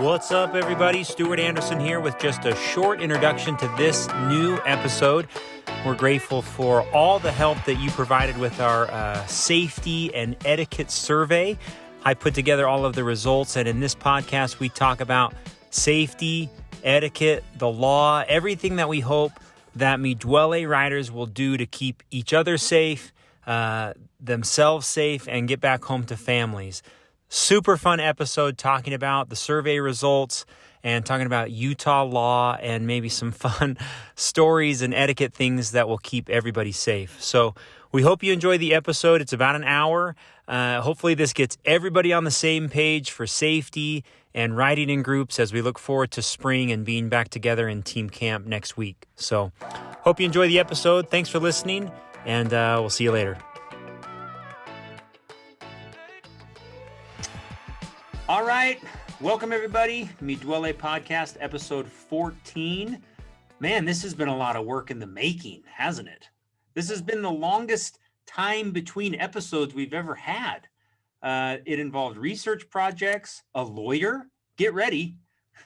What's up, everybody? Stuart Anderson here with just a short introduction to this new episode. We're grateful for all the help that you provided with our safety and etiquette survey. I put together all of the results, and in this podcast, we talk about safety, etiquette, the law, everything that we hope that me Duole riders will do to keep each other safe, themselves safe, and get back home to families. Super fun episode talking about the survey results and talking about Utah law and maybe some fun stories and etiquette things that will keep everybody safe. So we hope you enjoy the episode. It's about an hour. Hopefully this gets everybody on the same page for safety and riding in groups as we look forward to spring and being back together in team camp next week. So hope you enjoy the episode. Thanks for listening, and we'll see you later. All right. Welcome, everybody. Me Duole Podcast, episode 14. Man, this has been a lot of work in the making, hasn't it? This has been the longest time between episodes we've ever had. It involved research projects, a lawyer. Get ready.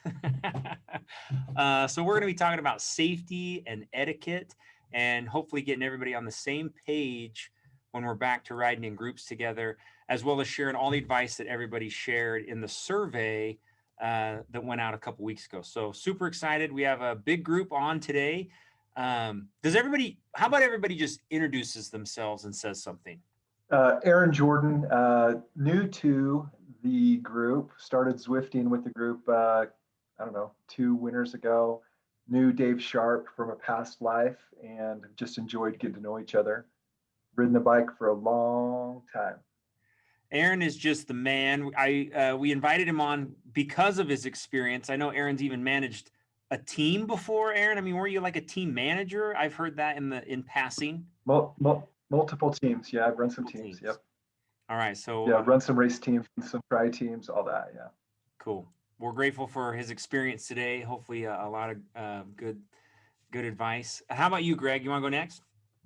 So we're going to be talking about safety and etiquette and hopefully getting everybody on the same page when we're back to riding in groups together, as well as sharing all the advice that everybody shared in the survey that went out a couple weeks ago. So super excited. We have a big group on today. How about everybody just introduces themselves and says something? Aaron Jordan, new to the group, started Zwifting with the group, 2 winters ago. Knew Dave Sharp from a past life and just enjoyed getting to know each other. Ridden the bike for a long time. Aaron is just the man. We invited him on because of his experience. I know Aaron's even managed a team before. Aaron, I mean, were you like a team manager? I've heard that in passing. Multiple teams. Yeah, I've run some teams. Yep. All right. So yeah, run some race teams, some tri teams, all that. Yeah. Cool. We're grateful for his experience today. Hopefully, a lot of good advice. How about you, Greg? You want to go next?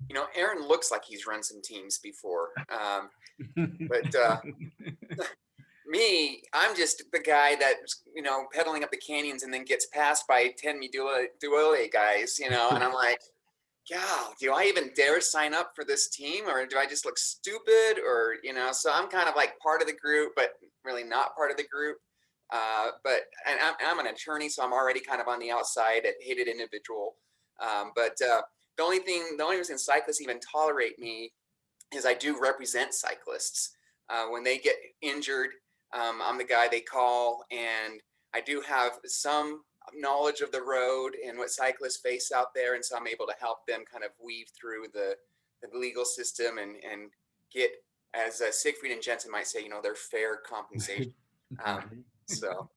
You know, Aaron looks like he's run some teams before, but me, I'm just the guy that's, pedaling up the canyons and then gets passed by 10 Duole guys, and I'm like, God, do I even dare sign up for this team, or do I just look stupid, or, so I'm kind of like part of the group, but really not part of the group. But I'm an attorney, so I'm already kind of on the outside, a hated individual. The only reason cyclists even tolerate me is I do represent cyclists. When they get injured, I'm the guy they call, and I do have some knowledge of the road and what cyclists face out there, and so I'm able to help them kind of weave through the legal system and get, as Siegfried and Jensen might say, their fair compensation. So.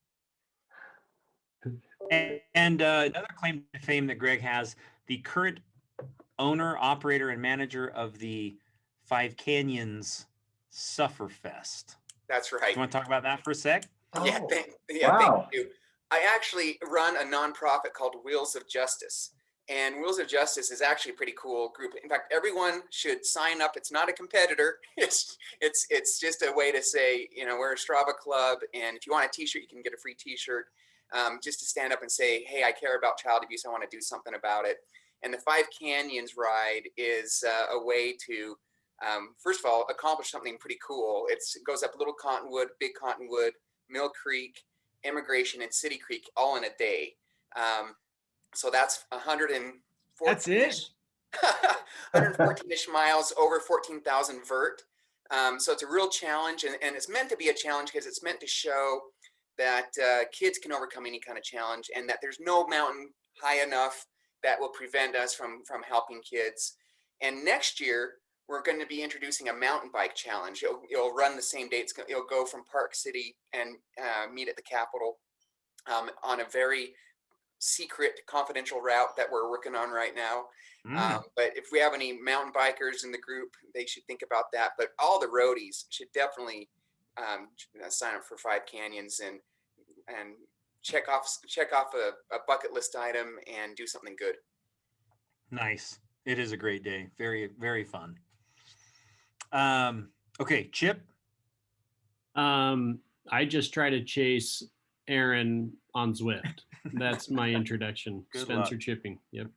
And another claim to fame that Greg has, the current owner, operator, and manager of the Five Canyons Sufferfest. That's right. You want to talk about that for a sec? Yeah, Wow. Thank you. I actually run a nonprofit called Wheels of Justice. And Wheels of Justice is actually a pretty cool group. In fact, everyone should sign up. It's not a competitor. It's just a way to say, we're a Strava club, and if you want a t-shirt, you can get a free t-shirt, just to stand up and say, hey, I care about child abuse. I want to do something about it. And the Five Canyons ride is a way to, first of all, accomplish something pretty cool. It goes up Little Cottonwood, Big Cottonwood, Mill Creek, Immigration, and City Creek all in a day. So that's 114. That's it. 114-ish miles, over 14,000 vert. So it's a real challenge, and it's meant to be a challenge because it's meant to show that kids can overcome any kind of challenge, and that there's no mountain high enough that will prevent us from helping kids. And next year, we're going to be introducing a mountain bike challenge. It'll run the same day. It'll go from Park City and meet at the Capitol on a very secret, confidential route that we're working on right now. But if we have any mountain bikers in the group, they should think about that. But all the roadies should definitely sign up for Five Canyons and check off a bucket list item and do something good. Nice. It is a great day. Very, very fun. Okay, Chip. I just try to chase Aaron on Zwift. That's my introduction. Good Spencer luck. Chipping. Yep.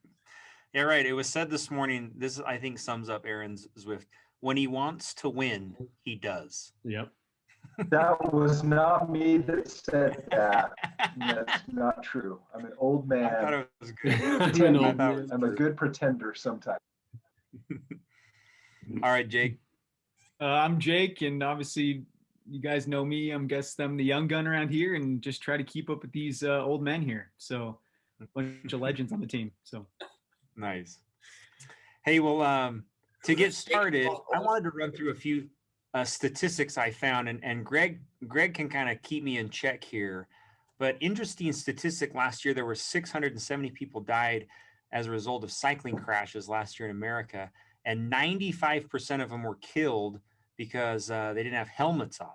Yeah, right. It was said this morning. This, I think, sums up Aaron's Zwift. When he wants to win, he does. Yep. That was not me that said that. That's not true. I'm an old I thought man. it was good. An old I thought it man. was I'm a true. good pretender sometimes. All right, Jake. I'm Jake, and obviously you guys know me. I'm the young gun around here, and just try to keep up with these old men here. So, a bunch of legends on the team. So Nice. Hey, well, to get started, I wanted to run through a few statistics I found, and Greg can kind of keep me in check here. But interesting statistic: last year there were 670 people died as a result of cycling crashes last year in America, and 95% of them were killed because they didn't have helmets on.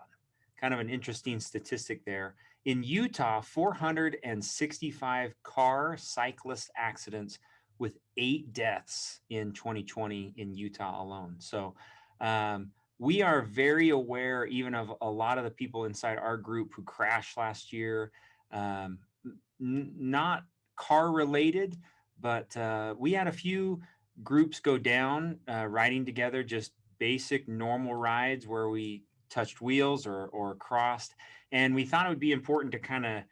Kind of an interesting statistic there. In Utah, 465 car cyclist accidents with 8 deaths in 2020 in Utah alone. So we are very aware even of a lot of the people inside our group who crashed last year, not car related, but we had a few groups go down riding together, just basic normal rides where we touched wheels or crossed. And we thought it would be important to kind of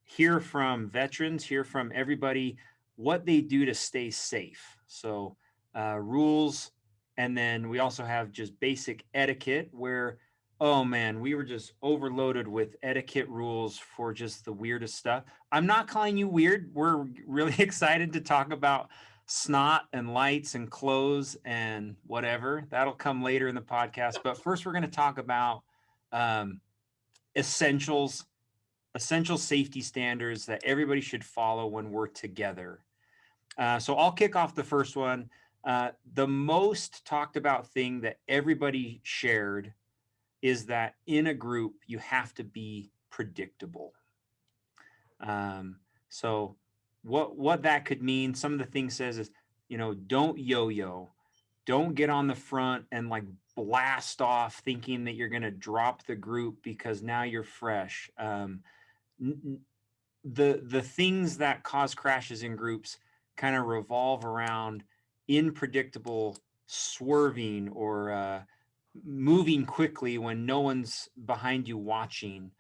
hear from veterans, hear from everybody what they do to stay safe. So rules, and then we also have just basic etiquette where, oh man, we were just overloaded with etiquette rules for just the weirdest stuff. I'm not calling you weird. We're really excited to talk about SNOT and lights and clothes and whatever. That'll come later in the podcast. But first, we're going to talk about essential safety standards that everybody should follow when we're together. So I'll kick off the first one. The most talked about thing that everybody shared is that in a group, you have to be predictable. So what that could mean, some of the things says is, don't yo-yo, don't get on the front and like blast off thinking that you're going to drop the group because now you're fresh. The things that cause crashes in groups kind of revolve around unpredictable swerving or moving quickly when no one's behind you watching.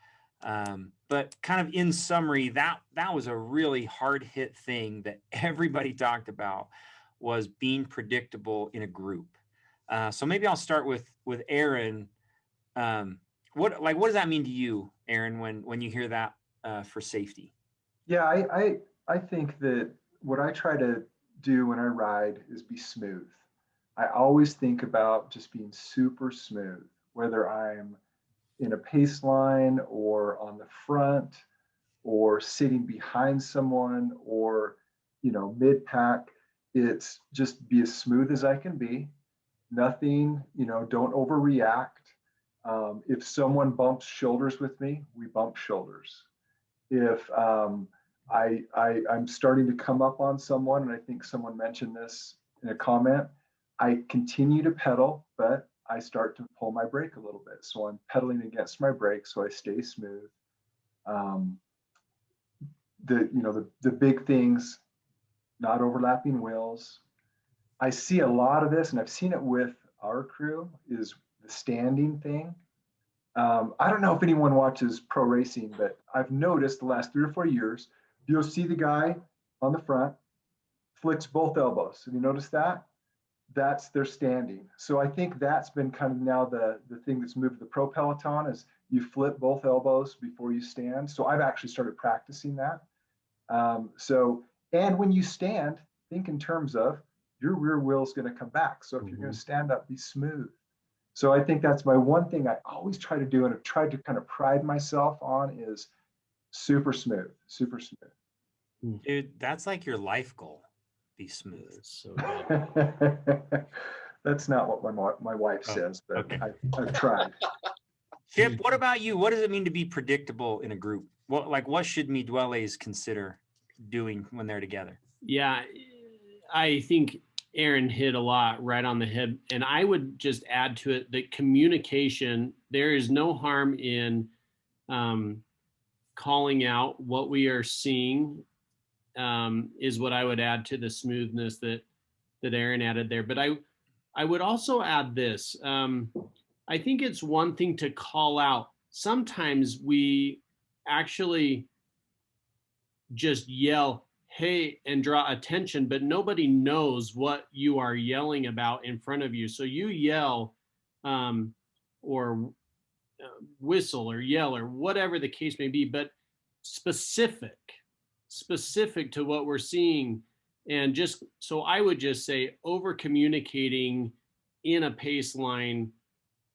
But kind of in summary, that was a really hard hit thing that everybody talked about, was being predictable in a group. So maybe I'll start with Aaron. What does that mean to you, Aaron, when you hear that for safety? Yeah, I think that what I try to do when I ride is be smooth. I always think about just being super smooth, whether I'm in a pace line or on the front or sitting behind someone or, mid pack. It's just be as smooth as I can be. Nothing, don't overreact. If someone bumps shoulders with me, we bump shoulders. If I'm starting to come up on someone, and I think someone mentioned this in a comment, I continue to pedal, but I start to pull my brake a little bit. So I'm pedaling against my brake so I stay smooth. The big things, not overlapping wheels. I see a lot of this, and I've seen it with our crew, is the standing thing. I don't know if anyone watches pro racing, but I've noticed the last 3 or 4 years, you'll see the guy on the front flicks both elbows. Have you noticed that? That's their standing. So I think that's been kind of now the thing that's moved the pro peloton, is you flip both elbows before you stand. So I've actually started practicing that. And when you stand, think in terms of your rear wheel is going to come back. So if you're going to stand up, be smooth. So I think that's my one thing I always try to do, and I've tried to kind of pride myself on, is super smooth, super smooth. Dude, that's like your life goal. Be smooth. So good. That's not what my wife says, but okay. I've tried. Chip, what about you? What does it mean to be predictable in a group? What should Duoles consider doing when they're together? Yeah, I think Aaron hit a lot right on the head. And I would just add to it that communication, there is no harm in calling out what we are seeing is what I would add to the smoothness that Aaron added there. But I would also add this. I think it's one thing to call out. Sometimes we actually just yell, hey, and draw attention, but nobody knows what you are yelling about in front of you. So you yell or whistle or yell or whatever the case may be, but specific to what we're seeing. And just so I would just say over communicating in a pace line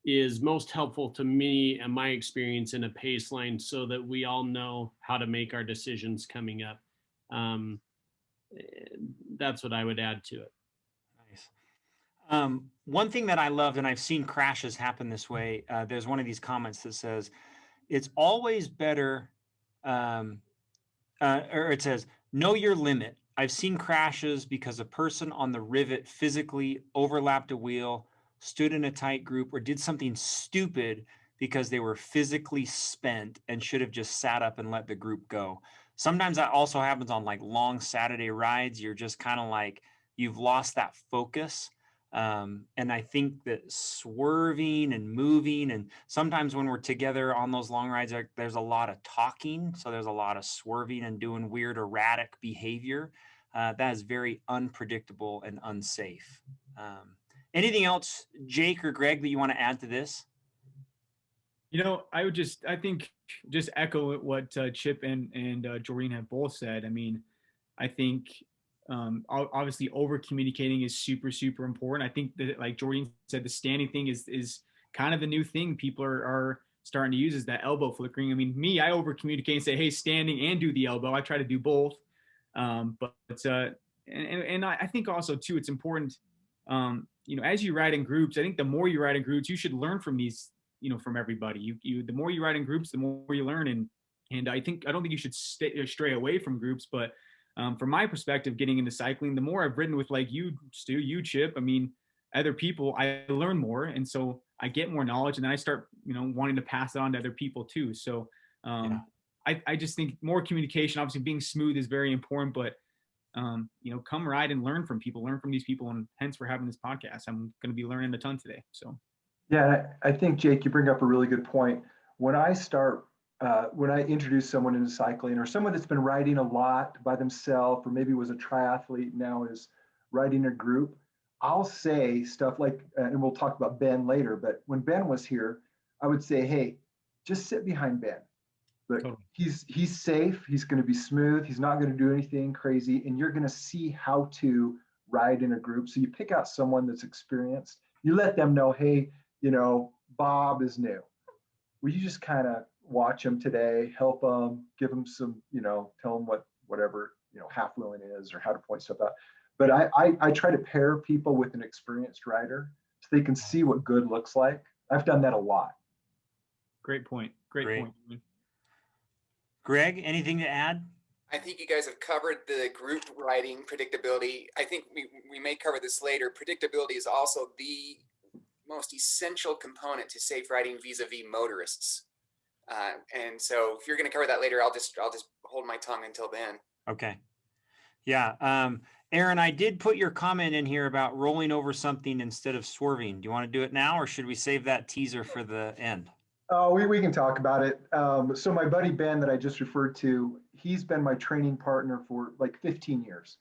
is most helpful to me and my experience in a pace line, so that we all know how to make our decisions coming up. That's what I would add to it. Nice. One thing that I loved, and I've seen crashes happen this way, there's one of these comments that says, it's always better, or it says, know your limit. I've seen crashes because a person on the rivet physically overlapped a wheel, stood in a tight group, or did something stupid because they were physically spent and should have just sat up and let the group go. Sometimes that also happens on like long Saturday rides. You're just kind of like, you've lost that focus. And I think that swerving and moving, and sometimes when we're together on those long rides, there's a lot of talking. So there's a lot of swerving and doing weird, erratic behavior. That is very unpredictable and unsafe. Anything else, Jake or Greg, that you want to add to this? I think just echo what Chip and Joreen have both said. I mean, I think obviously over communicating is super, super important. I think that, like Joreen said, the standing thing is kind of the new thing people are starting to use, is that elbow flickering. I mean, I over communicate and say, hey, standing and do the elbow. I try to do both. I think also too, it's important, as you ride in groups, I think the more you ride in groups, you should learn from these, from everybody. The more you ride in groups, the more you learn. And I don't think you should stray away from groups, but from my perspective, getting into cycling, the more I've ridden with like you, Stu, you, Chip, I mean, other people, I learn more. And so I get more knowledge, and then I start, wanting to pass it on to other people too. So I just think more communication, obviously being smooth is very important, but come ride and learn from these people. And hence we're having this podcast. I'm going to be learning a ton today. So. Yeah, I think, Jake, you bring up a really good point. When I introduce someone into cycling, or someone that's been riding a lot by themselves, or maybe was a triathlete, now is riding a group, I'll say stuff like, and we'll talk about Ben later, but when Ben was here, I would say, hey, just sit behind Ben. Look, totally. He's safe. He's going to be smooth. He's not going to do anything crazy. And you're going to see how to ride in a group. So you pick out someone that's experienced. You let them know, hey, Bob is new. Will you just kind of watch him today, help him, give him some, tell him whatever, half wheeling is, or how to point stuff out. But I try to pair people with an experienced rider so they can see what good looks like. I've done that a lot. Great point. Great point. Greg, anything to add? I think you guys have covered the group riding predictability. I think we may cover this later. Predictability is also the most essential component to safe riding vis-a-vis motorists. And so if you're going to cover that later, I'll just hold my tongue until then. Okay. Yeah. Aaron, I did put your comment in here about rolling over something instead of swerving. Do you want to do it now, or should we save that teaser for the end? Oh, we can talk about it. So my buddy Ben that I just referred to, he's been my training partner for like 15 years.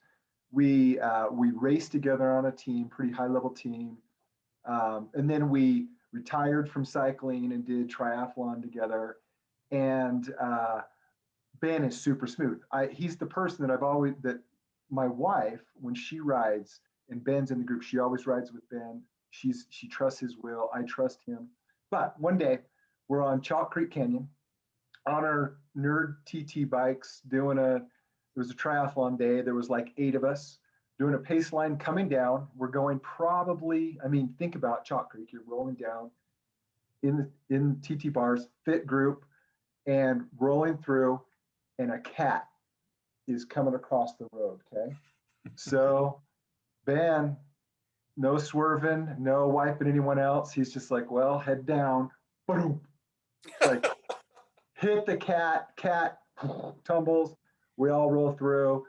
We raced together on a team, pretty high level team. And then we retired from cycling and did triathlon together. And Ben is super smooth. He's the person that my wife, when she rides and Ben's in the group, she always rides with Ben. She trusts his will. I trust him. But one day we're on Chalk Creek Canyon on our nerd TT bikes it was a triathlon day. There was like 8 of us doing a pace line coming down. We're going think about Chalk Creek. You're rolling down in TT bars, fit group, and rolling through, and a cat is coming across the road, okay? So Ben, no swerving, no wiping anyone else. He's just like, well, head down. Boom. Like, hit the cat, tumbles, we all roll through.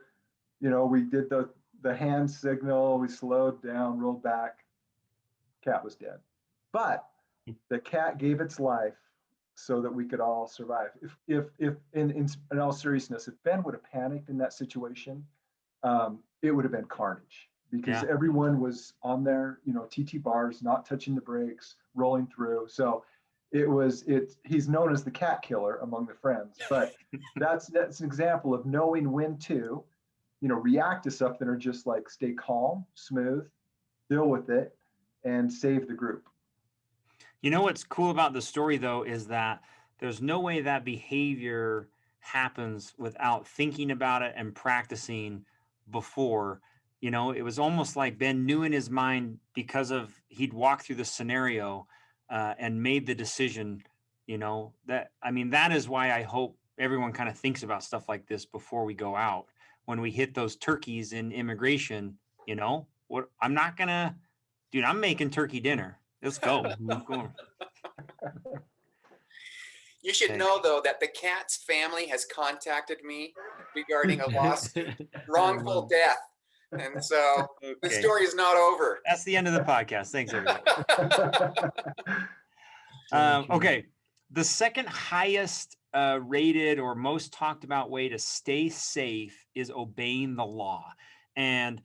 We did the hand signal, we slowed down, rolled back, cat was dead. But the cat gave its life so that we could all survive. If in all seriousness, if Ben would have panicked in that situation, it would have been carnage, because everyone was on their, TT bars, not touching the brakes, rolling through. So he's known as the cat killer among the friends, but that's an example of knowing when to, react to something, or just like stay calm, smooth, deal with it, and save the group. What's cool about the story, though, is that there's no way that behavior happens without thinking about it and practicing before. It was almost like Ben knew in his mind, because of he'd walked through the scenario and made the decision. That is why I hope everyone kind of thinks about stuff like this before we go out. When we hit those turkeys in immigration, what I'm not gonna, dude, I'm making turkey dinner. Let's go. You should know, though, that the cat's family has contacted me regarding a lawsuit, wrongful death. And so the story is not over. That's the end of the podcast. Thanks, everybody. Okay. The second highest rated or most talked about way to stay safe is obeying the law. And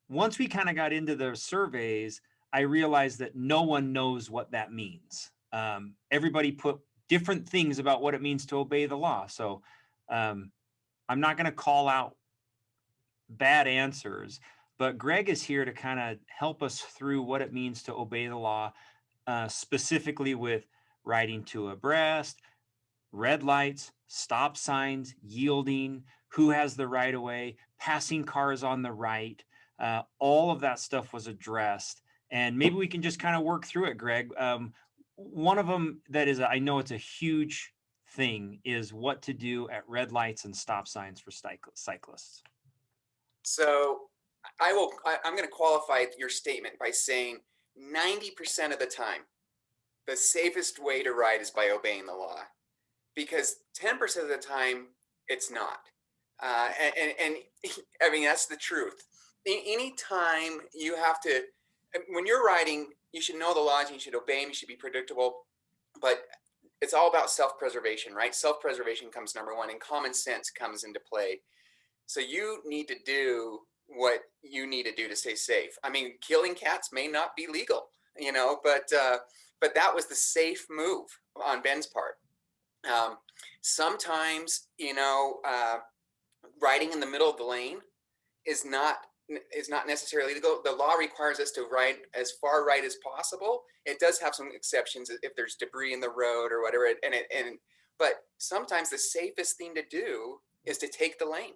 once we kind of got into the surveys, I realized that no one knows what that means. Everybody put different things about what it means to obey the law. So I'm not going to call out bad answers, but Greg is here to kind of help us through what it means to obey the law, specifically with riding to abreast, red lights, stop signs, yielding, who has the right of way, passing cars on the right. All of that stuff was addressed. And maybe we can just kind of work through it, Greg. One of them that is, I know it's a huge thing, is what to do at red lights and stop signs for cyclists. So I'm going to qualify your statement by saying 90% of the time, the safest way to ride is by obeying the law, because 10% of the time it's not. And I mean, that's the truth. Anytime you have to, when you're riding, you should know the laws and you should obey them. You should be predictable, but it's all about self-preservation, right? Self-preservation comes number one, and common sense comes into play. So you need to do what you need to do to stay safe. I mean, killing cats may not be legal, but that was the safe move on Ben's part. Sometimes, riding in the middle of the lane is not necessarily legal. The law requires us to ride as far right as possible. It does have some exceptions if there's debris in the road or whatever. But sometimes the safest thing to do is to take the lane.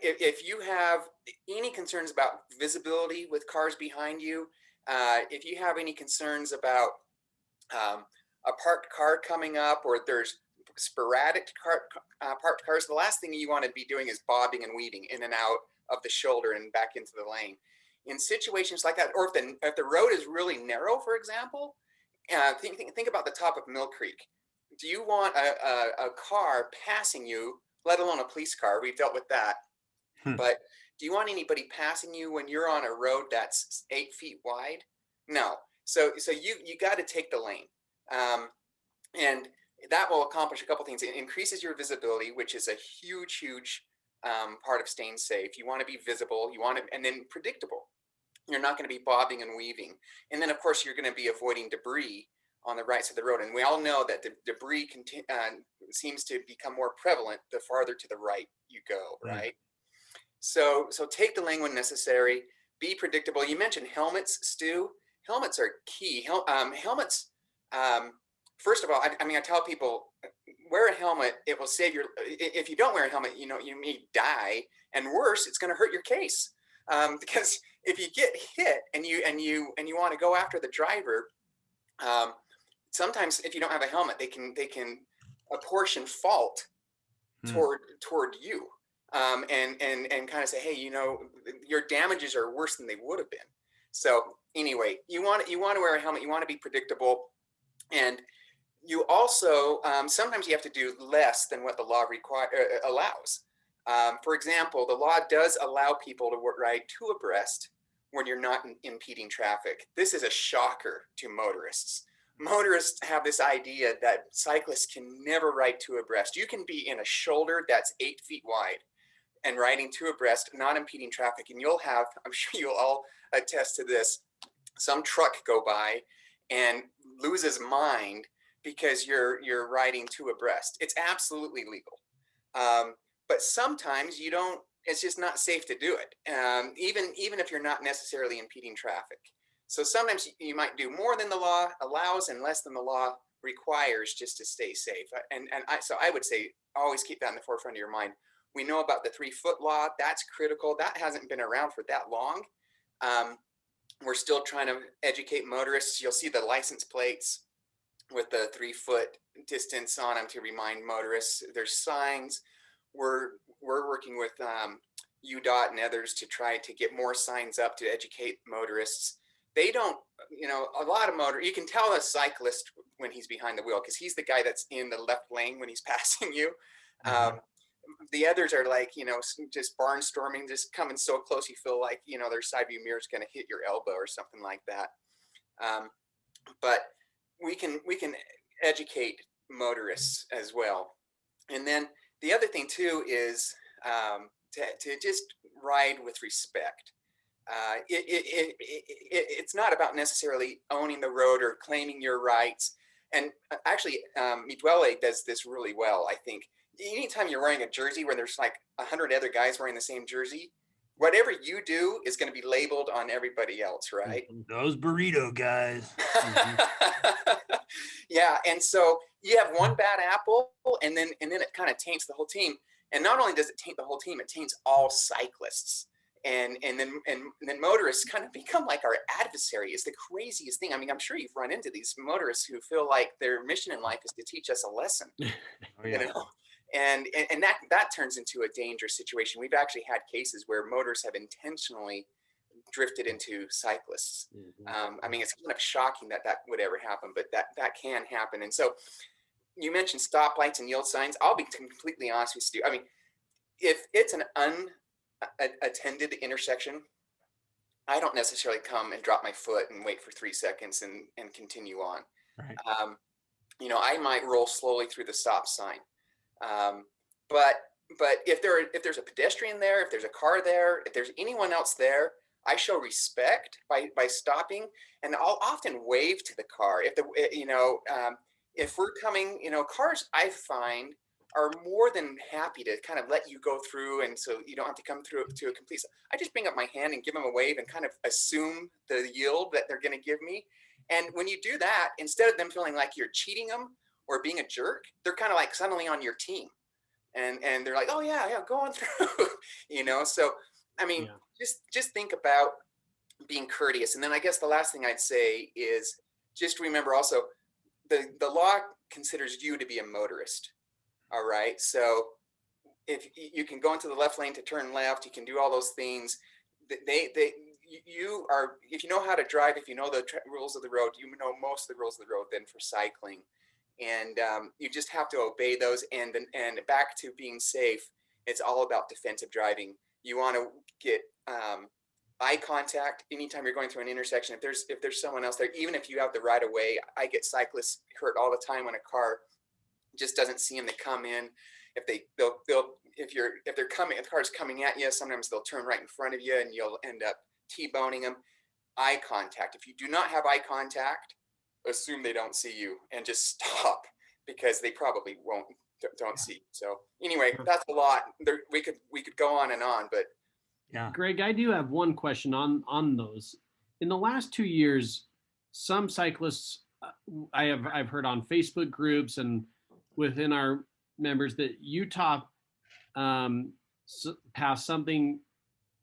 If you have any concerns about visibility with cars behind you, if you have any concerns about a parked car coming up, or there's sporadic parked cars, the last thing you want to be doing is bobbing and weaving in and out of the shoulder and back into the lane. In situations like that, or if the road is really narrow, for example, think about the top of Mill Creek. Do you want a car passing you, let alone a police car? We've dealt with that. But do you want anybody passing you when you're on a road that's 8 feet wide? No. So you got to take the lane. And that will accomplish a couple things. It increases your visibility, which is a huge part of staying safe. You want to be visible, and then predictable. You're not going to be bobbing and weaving. And then, of course, you're going to be avoiding debris on the right side of the road. And we all know that the debris seems to become more prevalent the farther to the right you go, right? So take the lane when necessary. Be predictable. You mentioned helmets, Stu. Helmets are key. Helmets, first of all, I tell people, wear a helmet. It will save your. If you don't wear a helmet, you may die, and worse, it's going to hurt your case. Because if you get hit and you want to go after the driver, sometimes if you don't have a helmet, they can apportion fault toward you, and kind of say, hey, your damages are worse than they would have been. So anyway, you want to wear a helmet. You want to be predictable, and you also, sometimes you have to do less than what the law allows. For example, the law does allow people to ride two abreast when you're not impeding traffic. This is a shocker to motorists. Motorists have this idea that cyclists can never ride two abreast. You can be in a shoulder that's 8 feet wide and riding two abreast, not impeding traffic. And you'll have, I'm sure you'll all attest to this, some truck go by and lose his mind because you're riding two abreast. It's absolutely legal. But sometimes you don't, it's just not safe to do it, even if you're not necessarily impeding traffic. So sometimes you might do more than the law allows and less than the law requires just to stay safe. So I would say always keep that in the forefront of your mind. We know about the 3-foot law. That's critical. That hasn't been around for that long. We're still trying to educate motorists. You'll see the license plates with the 3-foot distance on them to remind motorists. There's signs. We're working with UDOT and others to try to get more signs up to educate motorists. They don't, a lot of you can tell a cyclist when he's behind the wheel because he's the guy that's in the left lane when he's passing you. The others are like, just barnstorming, just coming so close you feel like, their side view mirror is going to hit your elbow or something like that. But we can educate motorists as well. And then the other thing too is to just ride with respect. It's not about necessarily owning the road or claiming your rights. And actually, Duole does this really well, I think. Anytime you're wearing a jersey where there's like 100 other guys wearing the same jersey, whatever you do is going to be labeled on everybody else, right? Those burrito guys. Yeah, and so you have one bad apple, and then it kind of taints the whole team. And not only does it taint the whole team, it taints all cyclists. And then motorists kind of become like our adversary. It's the craziest thing. I mean, I'm sure you've run into these motorists who feel like their mission in life is to teach us a lesson. Oh, yeah. And that turns into a dangerous situation. We've actually had cases where motorists have intentionally drifted into cyclists. I mean, it's kind of shocking that would ever happen, but that can happen. And so you mentioned stoplights and yield signs. I'll be completely honest with you. I mean, if it's an unattended intersection, I don't necessarily come and drop my foot and wait for 3 seconds and continue on. Right. I might roll slowly through the stop sign. But if there's a pedestrian there, if there's a car there, if there's anyone else there, I show respect by stopping, and I'll often wave to the car. If we're coming, cars I find are more than happy to kind of let you go through, and so you don't have to come through to a complete. I just bring up my hand and give them a wave and kind of assume the yield that they're going to give me. And when you do that, instead of them feeling like you're cheating them or being a jerk, they're kind of like suddenly on your team, and they're like, oh yeah, go on through, So I mean, just think about being courteous. And then I guess the last thing I'd say is just remember also the law considers you to be a motorist. All right. So if you can go into the left lane to turn left, you can do all those things. You are, if you know how to drive, if you know the rules of the road, you know most of the rules of the road then for cycling. And you just have to obey those. And back to being safe, it's all about defensive driving. You want to get eye contact anytime you're going through an intersection. If there's someone else there, even if you have the right of way, I get cyclists hurt all the time when a car just doesn't see them. They come in. If the car's coming at you, sometimes they'll turn right in front of you, and you'll end up T-boning them. Eye contact. If you do not have eye contact, assume they don't see you and just stop, because they probably don't see. So anyway, that's a lot. We could go on and on, but yeah. Greg, I do have one question on those. In the last 2 years, some cyclists I've heard on Facebook groups and within our members that Utah passed something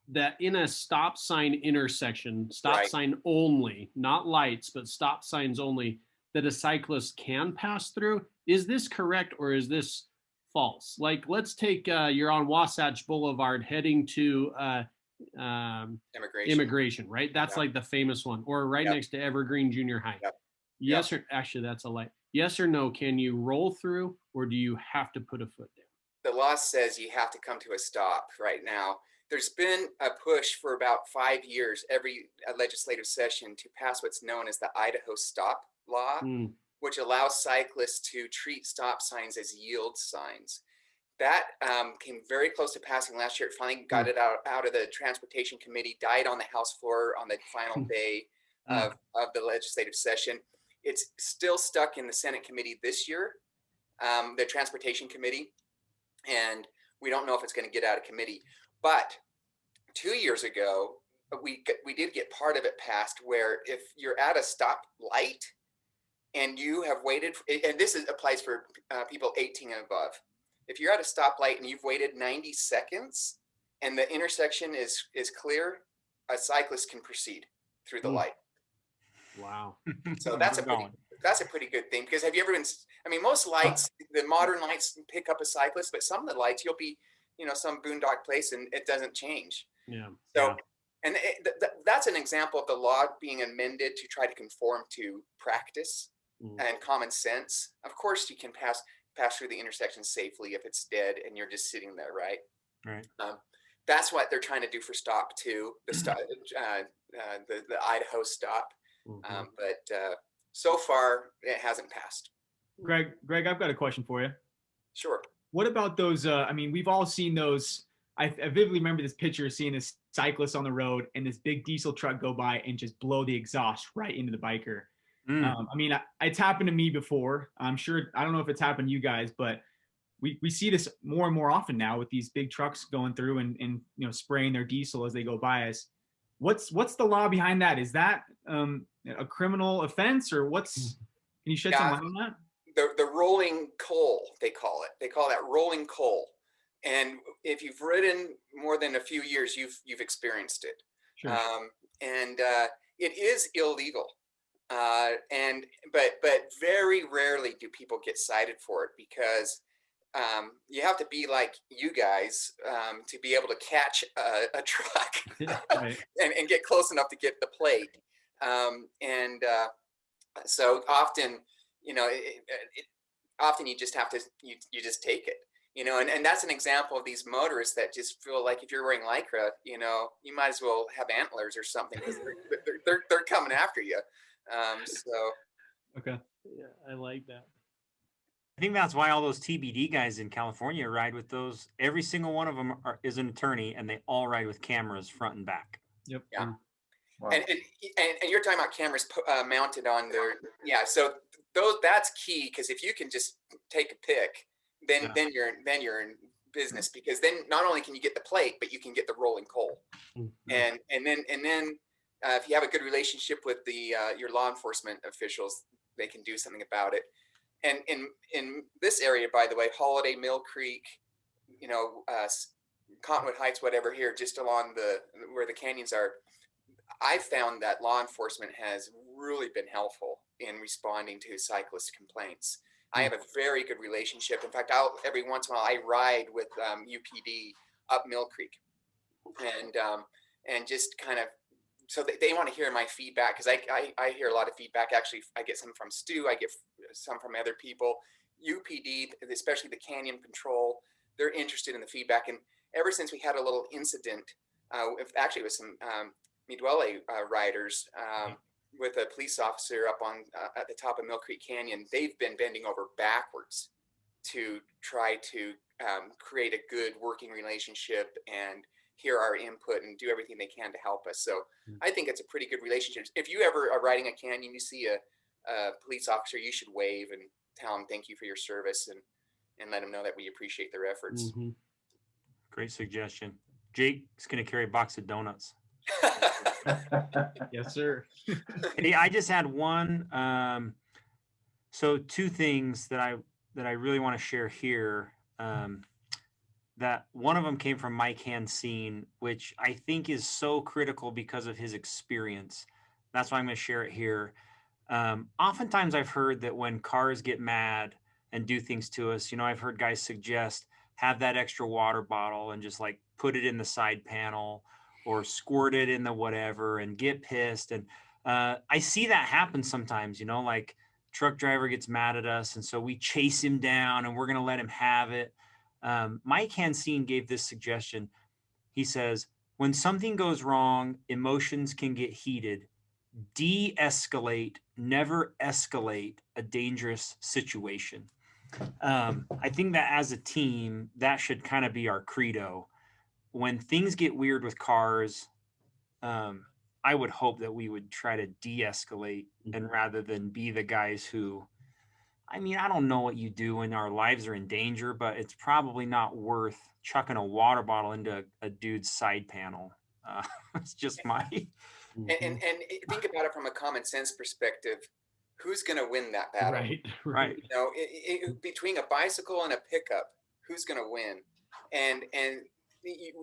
that in a stop sign intersection, sign only, not lights, but stop signs only, that a cyclist can pass through. Is this correct, or is this false? Like, let's take you're on Wasatch Boulevard heading to immigration, right? That's like the famous one, or right next to Evergreen Junior High. Yep. Yes, or actually that's a light. Yes or no, can you roll through, or do you have to put a foot down? The law says you have to come to a stop right now. There's been a push for about 5 years, every legislative session, to pass what's known as the Idaho Stop Law, which allows cyclists to treat stop signs as yield signs. That came very close to passing last year. It finally got it out of the Transportation Committee, died on the House floor on the final day of the legislative session. It's still stuck in the Senate committee this year, the Transportation Committee, and we don't know if it's going to get out of committee. But 2 years ago, we did get part of it passed, where if you're at a stop light and you have waited, and this applies for people 18 and above. If you're at a stoplight and you've waited 90 seconds and the intersection is clear, a cyclist can proceed through the light. Wow. So that's a pretty good thing, because have you ever been, I mean, most lights, the modern lights pick up a cyclist, but some of the lights you'll be, some boondock place and it doesn't change. Yeah. So, and that's an example of the law being amended to try to conform to practice and common sense. Of course, you can pass through the intersection safely if it's dead and you're just sitting there, right? Right. That's what they're trying to do for stop too, the Idaho stop. But so far, it hasn't passed. Greg, I've got a question for you. Sure. What about those? I mean, we've all seen those. I vividly remember this picture of seeing this cyclist on the road and this big diesel truck go by and just blow the exhaust right into the biker. I mean, it's happened to me before. I'm sure, I don't know if it's happened to you guys, but we see this more and more often now with these big trucks going through and spraying their diesel as they go by us. What's the law behind that? Is that a criminal offense, or can you shed some light on that? The rolling coal, they call it. They call that rolling coal. And if you've ridden more than a few years, you've experienced it. Sure. It is illegal. But very rarely do people get cited for it, because you have to be like you guys to be able to catch a truck and get close enough to get the plate. So often, often you just have to, you just take it, and that's an example of these motorists that just feel like if you're wearing Lycra, you might as well have antlers or something, because they're coming after you. Okay. Yeah, I like that. I think that's why all those TBD guys in California ride with those. Every single one of them is an attorney, and they all ride with cameras front and back. Yep. Yeah. Wow. And you're talking about cameras mounted on their, so that's key, because if you can just take a pic, then you're in business, because then not only can you get the plate, but you can get the rolling coal. And then if you have a good relationship with your law enforcement officials, they can do something about it. And in this area, by the way, Holiday, Mill Creek, Cottonwood Heights, whatever, here just along where the canyons are, I found that law enforcement has really been helpful in responding to cyclist complaints. I have a very good relationship. In fact, every once in a while I ride with UPD up Mill Creek, and just kind of, so they want to hear my feedback, because I hear a lot of feedback. Actually, I get some from Stu, I get some from other people. UPD, especially the Canyon Patrol, they're interested in the feedback. And ever since we had a little incident, actually with some Duole riders, with a police officer up on at the top of Mill Creek Canyon, they've been bending over backwards to try to create a good working relationship and hear our input and do everything they can to help us. So I think it's a pretty good relationship. If you ever are riding a canyon, you see a police officer, you should wave and tell them thank you for your service, and let them know that we appreciate their efforts. Great suggestion. Jake's going to carry a box of donuts. Yes, sir. Hey, I just had one. So two things that I really want to share here. That one of them came from Mike Hansine, which I think is so critical because of his experience. That's why I'm going to share it here. Oftentimes I've heard that when cars get mad and do things to us, I've heard guys suggest have that extra water bottle and just like put it in the side panel or squirt it in the whatever and get pissed. And I see that happen sometimes, like truck driver gets mad at us, and so we chase him down, and we're going to let him have it. Mike Hansine gave this suggestion. He says, when something goes wrong, emotions can get heated. De-escalate, never escalate a dangerous situation. I think that as a team, that should kind of be our credo. When things get weird with cars, I would hope that we would try to de-escalate, and rather than be the guys who, I mean, I don't know what you do when our lives are in danger, but it's probably not worth chucking a water bottle into a dude's side panel. It's just my. And think about it from a common sense perspective. Who's going to win that battle? Right. You know, between a bicycle and a pickup, who's going to win? And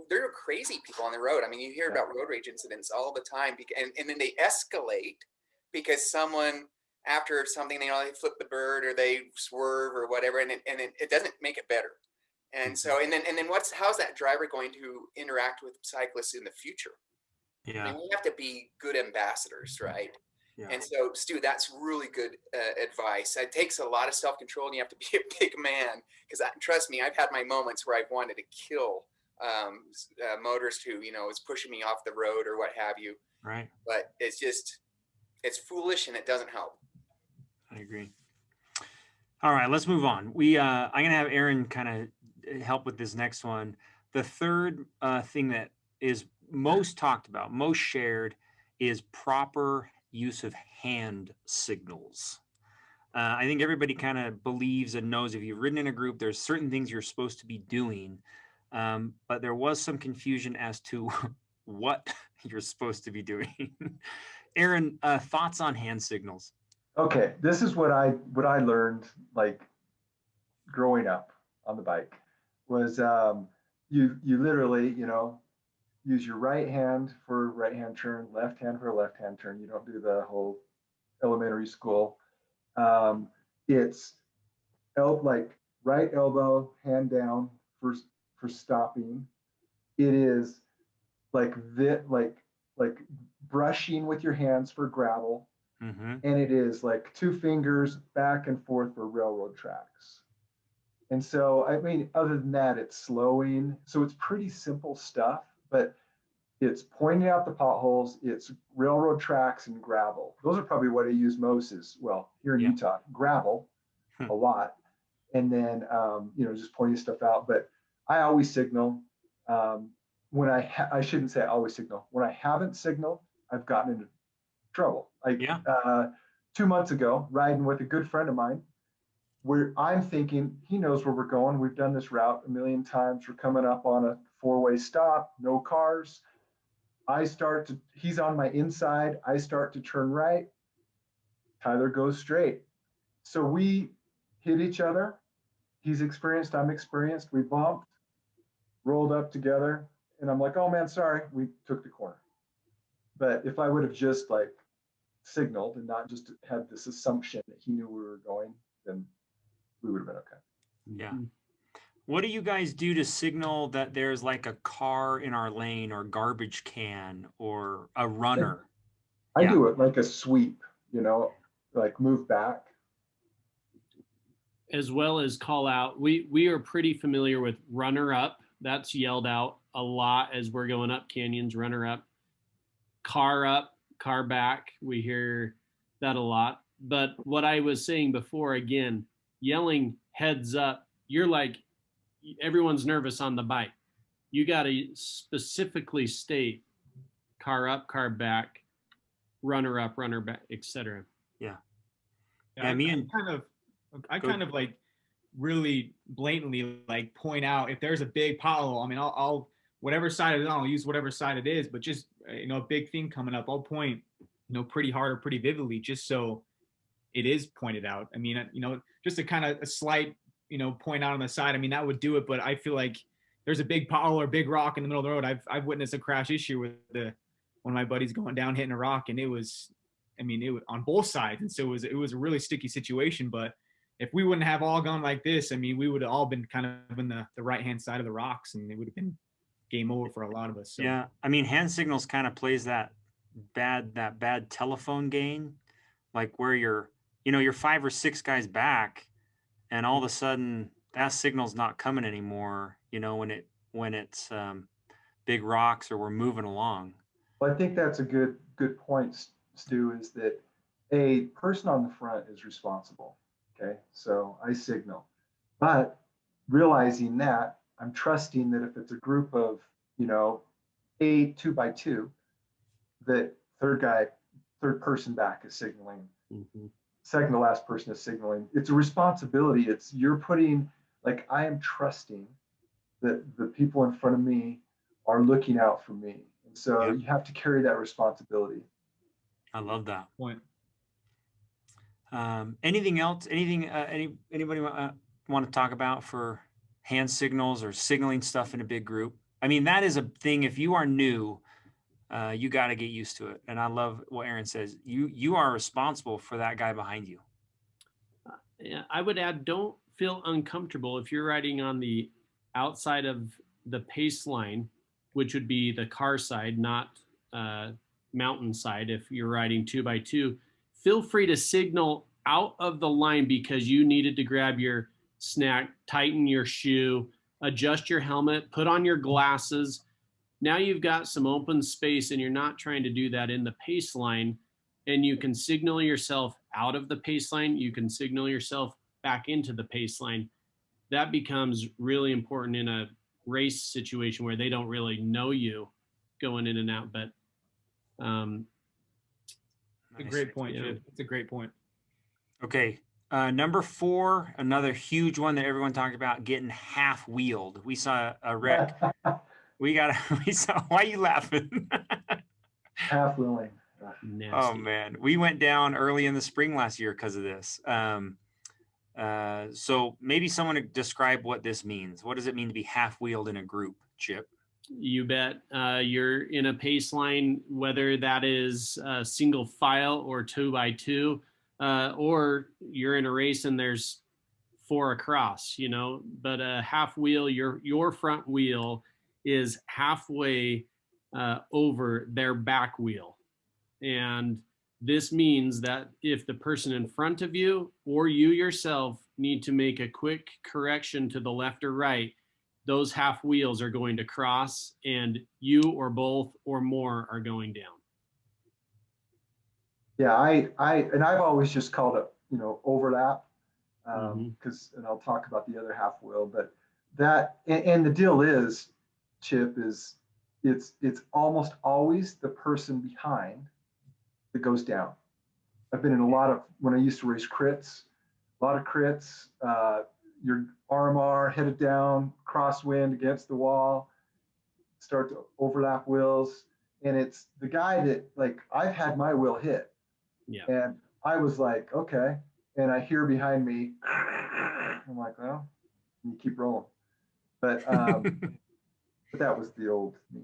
there are crazy people on the road. I mean, you hear about road rage incidents all the time, and then they escalate because someone, after something, they flip the bird or they swerve or whatever, and it doesn't make it better. And so, and then how's that driver going to interact with cyclists in the future? Yeah. I mean, we have to be good ambassadors, right? Yeah. And so, Stu, that's really good advice. It takes a lot of self-control, and you have to be a big man, because trust me, I've had my moments where I've wanted to kill a motorist who, was pushing me off the road or what have you. Right. But it's foolish, and it doesn't help. I agree. All right, let's move on. I'm going to have Aaron kind of help with this next one. The third thing that is most talked about, most shared, is proper use of hand signals. I think everybody kind of believes and knows if you've ridden in a group, there's certain things you're supposed to be doing. But there was some confusion as to what you're supposed to be doing. Aaron, thoughts on hand signals? Okay, this is what I learned, like, growing up on the bike, was you literally, use your right hand for right hand turn, left hand for a left hand turn. You don't do the whole elementary school. It's like right elbow, hand down for stopping. It is like like brushing with your hands for gravel. Mm-hmm. And it is like 2 fingers back and forth for railroad tracks. And so, I mean, other than that, it's slowing. So it's pretty simple stuff, but it's pointing out the potholes, it's railroad tracks and gravel. Those are probably what I use most is, well, here in Utah, gravel a lot. And then, just pointing stuff out. But I always signal. When I shouldn't say I always signal. When I haven't signaled, I've gotten into trouble. Like 2 months ago, riding with a good friend of mine, where I'm thinking he knows where we're going. We've done this route a million times. We're coming up on a 4-way stop, no cars. He's on my inside. I start to turn right. Tyler goes straight. So we hit each other. He's experienced, I'm experienced. We bumped, rolled up together. And I'm like, oh man, sorry. We took the corner. But if I would have just like signaled and not just had this assumption that he knew we were going, then we would have been okay. Yeah. What do you guys do to signal that there's like a car in our lane or garbage can or a runner? I do it like a sweep, like move back. As well as call out. We are pretty familiar with runner up. That's yelled out a lot as we're going up canyons, runner up. Car up, car back. We hear that a lot. But what I was saying before, again, yelling heads up, you're like, everyone's nervous on the bike. You got to specifically state car up, car back, runner up, runner back, etc. Yeah. I kind of like really blatantly like point out if there's a big pothole. I mean, I'll whatever side it is, I'll use whatever side it is, but just, a big thing coming up, I'll point, pretty hard or pretty vividly just so it is pointed out. I mean, just a kind of a slight, point out on the side. I mean, that would do it, but I feel like there's a big pothole or big rock in the middle of the road. I've witnessed a crash issue with one of my buddies going down, hitting a rock, and it was on both sides. And so it was a really sticky situation, but if we wouldn't have all gone like this, I mean, we would have all been kind of in the right-hand side of the rocks, and it would have been game over for a lot of us. So. Yeah. I mean, hand signals kind of plays that bad telephone game, like where you're, you're 5 or 6 guys back, and all of a sudden that signal's not coming anymore, when it's big rocks or we're moving along. Well, I think that's a good point, Stu, is that a person on the front is responsible. Okay, so I signal, but realizing that I'm trusting that if it's a group of, 8 2x2, that third person back is signaling. Mhm. Second to last person is signaling. It's a responsibility. It's you're putting, like, I am trusting that the people in front of me are looking out for me. And so Yep. you have to carry that responsibility. I love that. Point. Anything else? Anybody want to talk about for hand signals or signaling stuff in a big group? I mean, that is a thing. If you are new, you got to get used to it. And I love what Aaron says. You are responsible for that guy behind you. Yeah, I would add, don't feel uncomfortable if you're riding on the outside of the pace line, which would be the car side, not mountain side. If you're riding 2x2, feel free to signal out of the line because you needed to grab your snack, tighten your shoe, adjust your helmet, put on your glasses. Now you've got some open space and you're not trying to do that in the pace line, and you can signal yourself out of the pace line. You can signal yourself back into the pace line. That becomes really important in a race situation where they don't really know you going in and out. But It's a great point, Yeah. Chip. It's a great point. Okay. Number 4, another huge one that everyone talked about, getting half wheeled. We saw a wreck. We saw, why are you laughing? Half willing. Nasty. Oh man, we went down early in the spring last year because of this. So maybe someone to describe what this means. What does it mean to be half wheeled in a group, Chip? You bet. You're in a pace line, whether that is single file or 2x2, or you're in a race and there's 4 across, but a half wheel, your front wheel is halfway over their back wheel. And this means that if the person in front of you or you yourself need to make a quick correction to the left or right, those half wheels are going to cross and you or both or more are going down. Yeah, I've always just called it, overlap, because, and I'll talk about the other half wheel, but that, and the deal is, Chip, is it's almost always the person behind that goes down. I've been in a lot of, when I used to race crits, a lot of crits, your RMR headed down, crosswind against the wall, start to overlap wheels. And it's the guy that, like, I've had my wheel hit. Yeah. And I was like, okay. And I hear behind me, I'm like, well, you keep rolling. But that was the old me.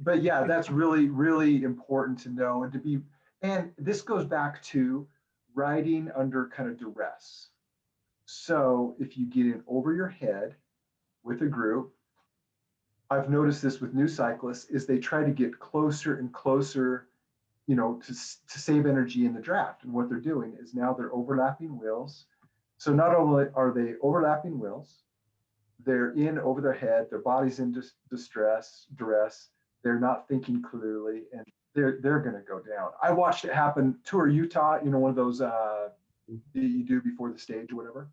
But yeah, that's really, really important to know and to be, and this goes back to riding under kind of duress. So if you get in over your head with a group, I've noticed this with new cyclists, is they try to get closer and closer, to save energy in the draft. And what they're doing is now they're overlapping wheels. So not only are they overlapping wheels, they're in over their head, their body's in duress, they're not thinking clearly, and they're going to go down. I watched it happen, Tour Utah, one of those that you do before the stage or whatever.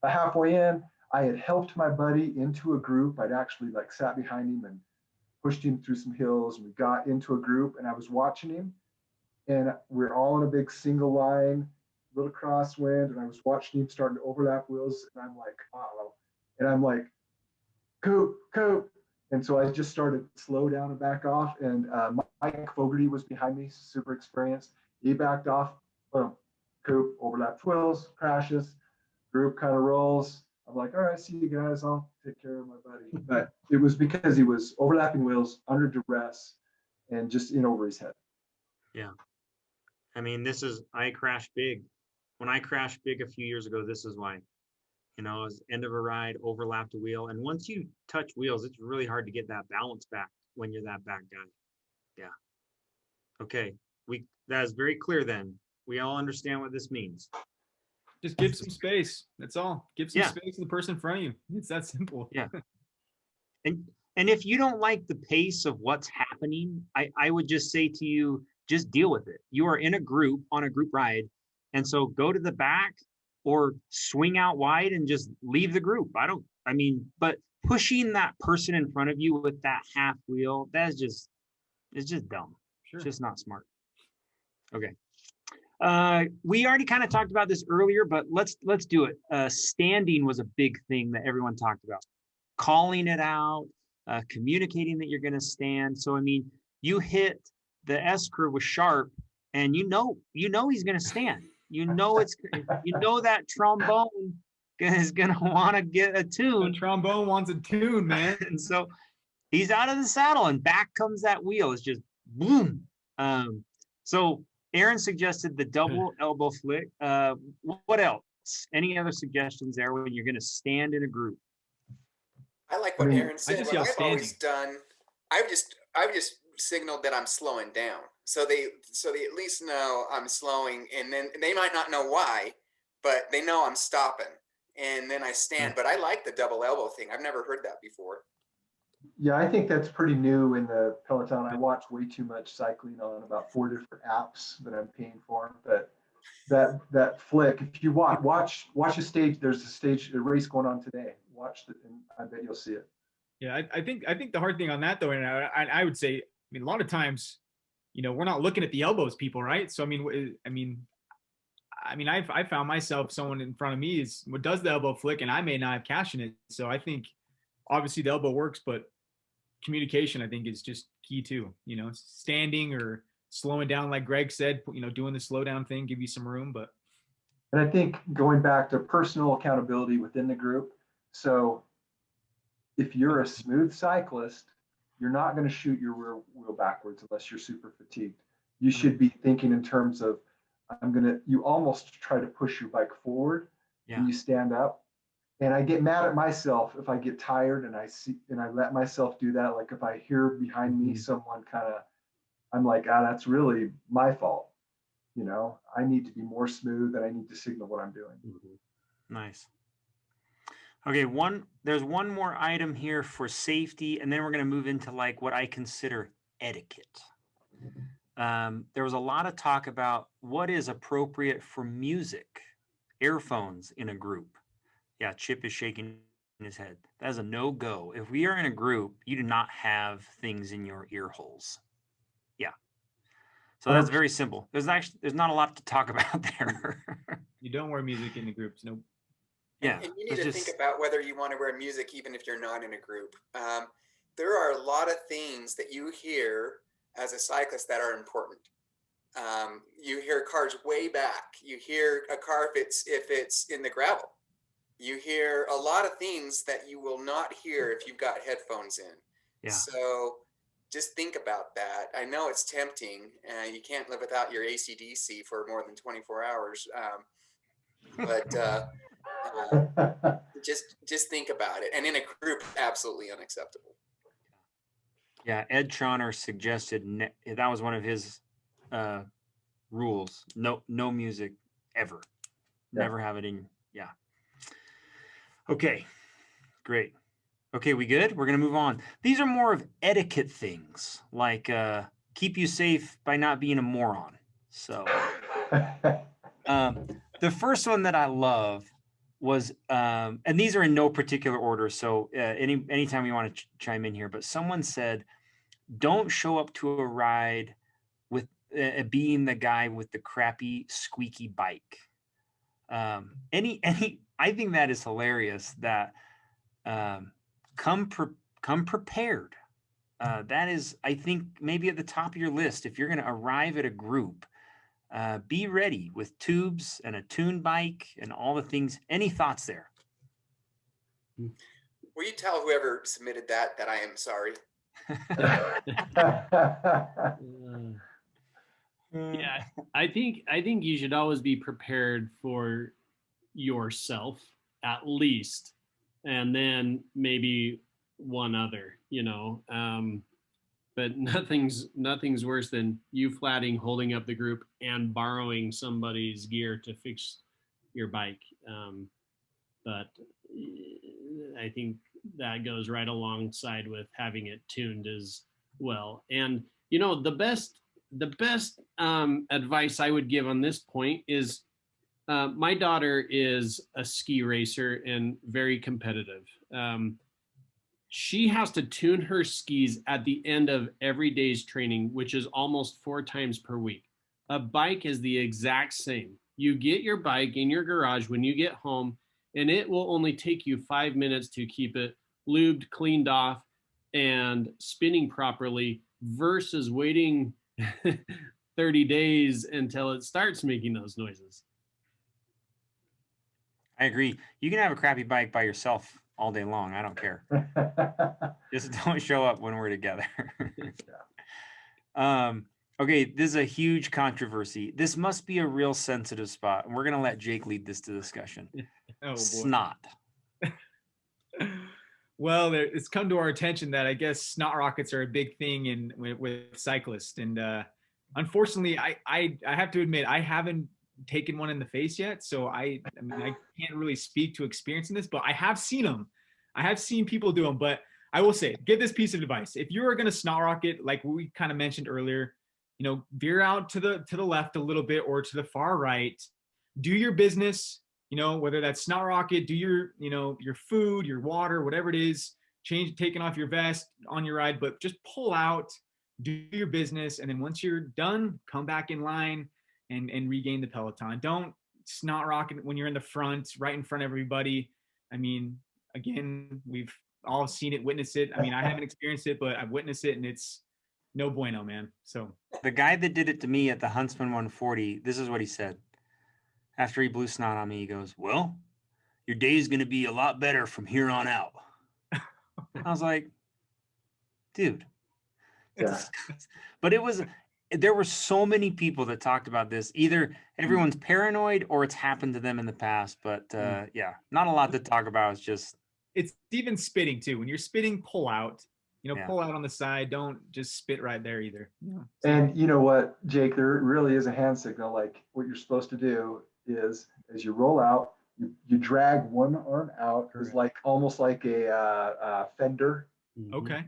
Halfway in, I had helped my buddy into a group. I'd actually sat behind him and pushed him through some hills, and we got into a group, and I was watching him, and we're all in a big single line, little crosswind, and I was watching him starting to overlap wheels, and I'm like, uh-oh. And I'm like, Coop. And so I just started to slow down and back off. And Mike Fogarty was behind me, super experienced. He backed off, boom, Coop, overlapped wheels, crashes, group kind of rolls. I'm like, all right, see you guys. I'll take care of my buddy. But it was because he was overlapping wheels under duress and just in over his head. Yeah. I mean, I crashed big. When I crashed big a few years ago, this is why. It was end of a ride, overlapped a wheel. And once you touch wheels, it's really hard to get that balance back when you're that back guy. Yeah. Okay. That is very clear then. We all understand what this means. Just give some space. That's all. Give some Yeah. space to the person in front of you. It's that simple. Yeah. And if you don't like the pace of what's happening, I would just say to you, just deal with it. You are in a group on a group ride. And so go to the back or swing out wide and just leave the group. But pushing that person in front of you with that half wheel, it's just dumb. Sure. It's just not smart. Okay. We already kind of talked about this earlier, but let's do it. Standing was a big thing that everyone talked about. Calling it out, communicating that you're going to stand. So, I mean, you hit the S curve with Sharp and you know he's going to stand. That trombone is going to want to get a tune. The trombone wants a tune, man. And so he's out of the saddle and back comes that wheel. It's just boom. So Aaron suggested the double elbow flick. What else? Any other suggestions there when you're going to stand in a group? I like what Aaron said. just What yell I've always standing. done, I've just signaled that I'm slowing down, so they at least know I'm slowing, and then they might not know why, but they know I'm stopping, and then I stand. But I like the double elbow thing. I've never heard that before. Yeah, I think that's pretty new in the Peloton. I watch way too much cycling on about 4 different apps that I'm paying for. But that flick, if you watch a stage, there's a race going on today. Watch it, and I bet you'll see it. Yeah, I think the hard thing on that though, and I would say, a lot of times, we're not looking at the elbows, people, right? So I found myself, someone in front of me does the elbow flick, and I may not have cash in it. So I think obviously the elbow works, but communication, I think, is just key too. Standing or slowing down, like Greg said, doing the slow down thing, give you some room. And I think going back to personal accountability within the group. So if you're a smooth cyclist, you're not going to shoot your rear wheel backwards unless you're super fatigued. You should be thinking in terms of, you almost try to push your bike forward when you stand up. And I get mad at myself if I get tired and I let myself do that. Like if I hear behind me someone I'm like, that's really my fault. I need to be more smooth and I need to signal what I'm doing. Nice. Okay, there's one more item here for safety, and then we're going to move into like what I consider etiquette. There was a lot of talk about what is appropriate for music, earphones in a group. Yeah, Chip is shaking his head. That is a no-go. If we are in a group, you do not have things in your ear holes. Yeah. So that's very simple. There's not a lot to talk about there. You don't wear music in the groups. Nope. Yeah. And you need to think about whether you want to wear music even if you're not in a group. There are a lot of things that you hear as a cyclist that are important. You hear cars way back. You hear a car if it's in the gravel. You hear a lot of things that you will not hear if you've got headphones in. Yeah. So just think about that. I know it's tempting. You can't live without your AC/DC for more than 24 hours. But just think about it. And in a group, absolutely unacceptable. Yeah, Ed Troner suggested that was one of his rules. No music ever. Yeah. Never have it in. Yeah. Okay, great. Okay, we good? We're going to move on. These are more of etiquette things, like keep you safe by not being a moron. So the first one that I love was, and these are in no particular order, so anytime you want to chime in here, but someone said, don't show up to a ride with being the guy with the crappy squeaky bike. I think that is hilarious that come prepared. That is, I think, maybe at the top of your list. If you're going to arrive at a group, be ready with tubes and a tune bike and all the things. Any thoughts there? Will you tell whoever submitted that I am sorry? Yeah, I think you should always be prepared for yourself at least, and then maybe one other, but but nothing's worse than you flatting, holding up the group, and borrowing somebody's gear to fix your bike. But I think that goes right alongside with having it tuned as well. And the best advice I would give on this point is, my daughter is a ski racer and very competitive. She has to tune her skis at the end of every day's training, which is almost 4 times per week. A bike is the exact same. You get your bike in your garage when you get home, and it will only take you 5 minutes to keep it lubed, cleaned off, and spinning properly, versus waiting 30 days until it starts making those noises. I agree. You can have a crappy bike by yourself all day long. I don't care. Just don't show up when we're together. Okay, this is a huge controversy. This must be a real sensitive spot, and we're going to let Jake lead this discussion. Oh, boy. SNOT. Well, it's come to our attention that I guess snot rockets are a big thing with cyclists, and unfortunately, I have to admit I haven't taken one in the face yet, so I can't really speak to experiencing this, but I have seen them. I have seen people do them, but I will say, give this piece of advice: if you are going to snot rocket, like we kind of mentioned earlier, veer out to the left a little bit or to the far right. Do your business. Whether that's snot rocket, do your food, your water, whatever it is, taking off your vest on your ride, but just pull out, do your business. And then once you're done, come back in line and regain the peloton. Don't snot rocket when you're in the front, right in front of everybody. I mean, again, we've all seen it, witnessed it. I mean, I haven't experienced it, but I've witnessed it, and it's no bueno, man. So the guy that did it to me at the Huntsman 140, this is what he said. After he blew snot on me, he goes, "Well, your day's going to be a lot better from here on out." I was like, dude. Yeah. But there were so many people that talked about this. Either everyone's paranoid or it's happened to them in the past. But yeah, not a lot to talk about. It's even spitting too. When you're spitting, pull out. Yeah. Pull out on the side. Don't just spit right there either. Yeah. And you know what, Jake, there really is a hand signal. Like, what you're supposed to do is, as you roll out, you drag one arm out. It's like almost like a fender. Okay.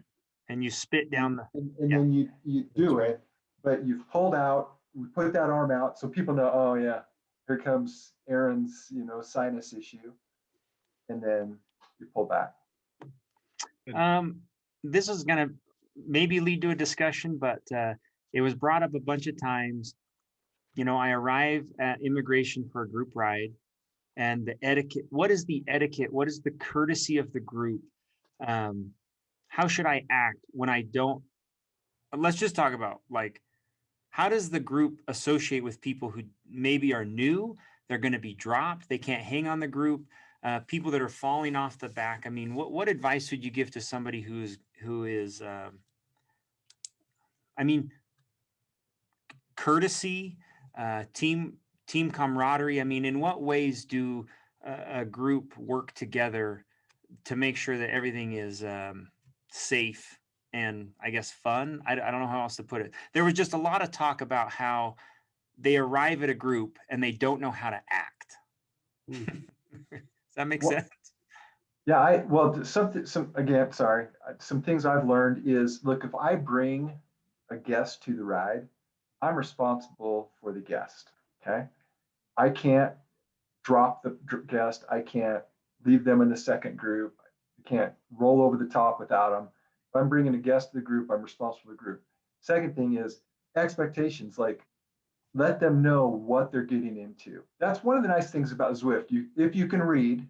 And you spit down and then you do it, but you've pulled out, we put that arm out so people know, oh yeah, here comes Aaron's, sinus issue. And then you pull back. This is going to maybe lead to a discussion, but it was brought up a bunch of times. I arrive at immigration for a group ride, and the etiquette. What is the etiquette? What is the courtesy of the group? How should I act when I don't? Let's just talk about, like, how does the group associate with people who maybe are new? They're going to be dropped. They can't hang on the group. People that are falling off the back. I mean, what advice would you give to somebody who is courtesy, team camaraderie? I mean, in what ways do a group work together to make sure that everything is safe and, I guess, fun? I don't know how else to put it. There was just a lot of talk about how they arrive at a group and they don't know how to act. Does that make sense? Yeah, some things I've learned is, look, if I bring a guest to the ride, I'm responsible for the guest. Okay. I can't drop the guest. I can't leave them in the second group. I can't roll over the top without them. If I'm bringing a guest to the group, I'm responsible for the group. Second thing is expectations. Like, let them know what they're getting into. That's one of the nice things about Zwift. If you can read,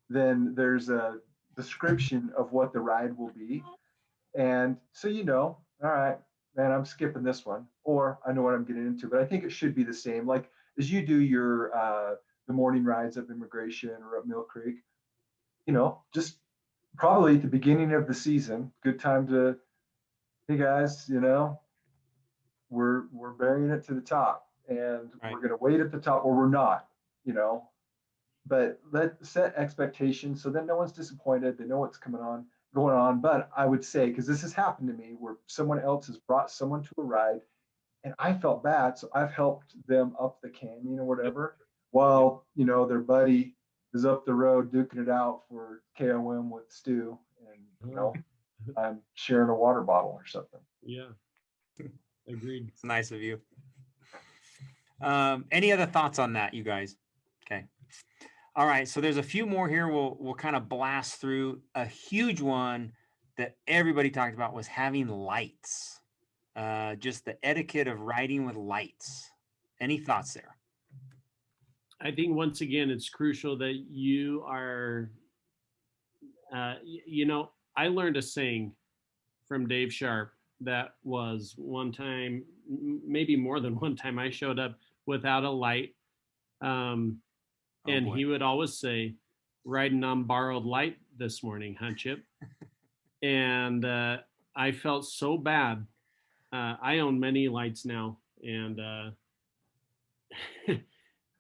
then there's a description of what the ride will be. And so, all right, man, I'm skipping this one, or I know what I'm getting into. But I think it should be the same. Like, as you do your the morning rides up Immigration or up Mill Creek, just probably at the beginning of the season, good time to, hey guys, we're burying it to the top, and Right. We're going to wait at the top, or we're not, but let's set expectations so that no one's disappointed. They know what's coming on. going on, but I would say, because this has happened to me where someone else has brought someone to a ride and I felt bad. So I've helped them up the canyon or whatever, while, their buddy is up the road duking it out for KOM with Stu. And, I'm sharing a water bottle or something. Yeah. Agreed. It's nice of you. Any other thoughts on that, you guys? Okay. All right. So there's a few more here. We'll kind of blast through. A huge one that everybody talked about was having lights. Just the etiquette of riding with lights. Any thoughts there? I think once again, it's crucial that you are, I learned a saying from Dave Sharp that was one time, maybe more than one time, I showed up without a light. And he would always say, riding on borrowed light this morning, huh, Chip? And I felt so bad. I own many lights now, and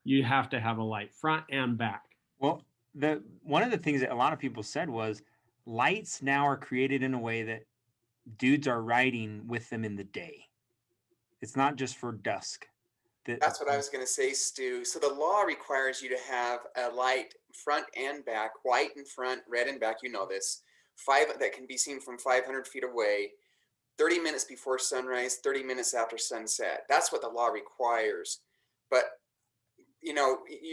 you have to have a light, front and back. Well, one of the things that a lot of people said was lights now are created in a way that dudes are riding with them in the day. It's not just for dusk. That's what I was going to say, Stu. So the law requires you to have a light front and back, white in front, red in back. You know this. That can be seen from 500 feet away, 30 minutes before sunrise, 30 minutes after sunset. That's what the law requires. But, you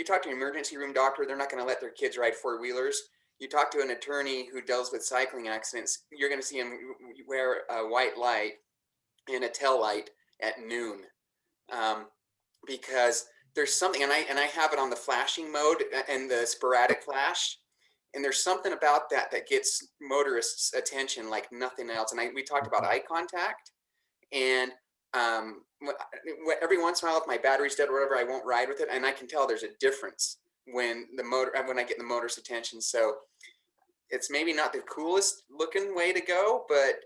talk to an emergency room doctor, they're not going to let their kids ride four-wheelers. You talk to an attorney who deals with cycling accidents, you're going to see him wear a white light and a tail light at noon. Because there's something, and I have it on the flashing mode and the sporadic flash, and there's something about that gets motorists' attention like nothing else. And we talked about eye contact, and every once in a while, if my battery's dead or whatever, I won't ride with it, and I can tell there's a difference when I get the motorist's attention. So it's maybe not the coolest looking way to go, but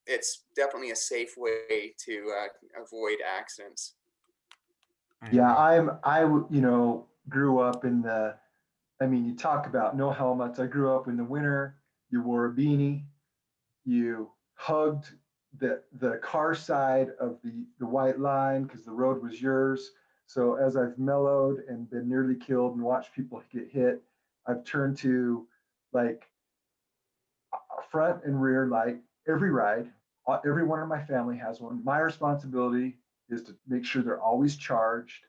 it's definitely a safe way to avoid accidents. Yeah, I grew up in you talk about no helmets. I grew up in the winter. You wore a beanie. You hugged the car side of the white line because the road was yours. So as I've mellowed and been nearly killed and watched people get hit, I've turned to like front and rear light every ride. Everyone in my family has one. My responsibility is to make sure they're always charged.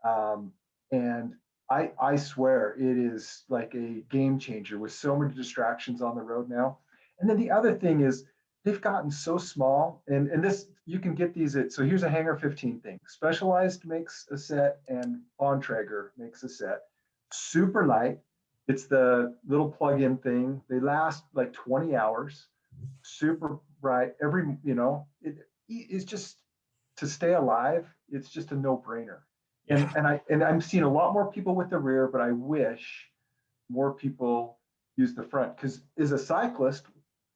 And I swear it is like a game changer with so many distractions on the road now. And then the other thing is they've gotten so small, and this, you can get these so here's a Hanger 15 thing. Specialized makes a set and Bontrager makes a set. Super light. It's the little plug-in thing. They last like 20 hours. Super bright. It's just, to stay alive, it's just a no-brainer. And I'm seeing a lot more people with the rear, but I wish more people use the front. Because as a cyclist,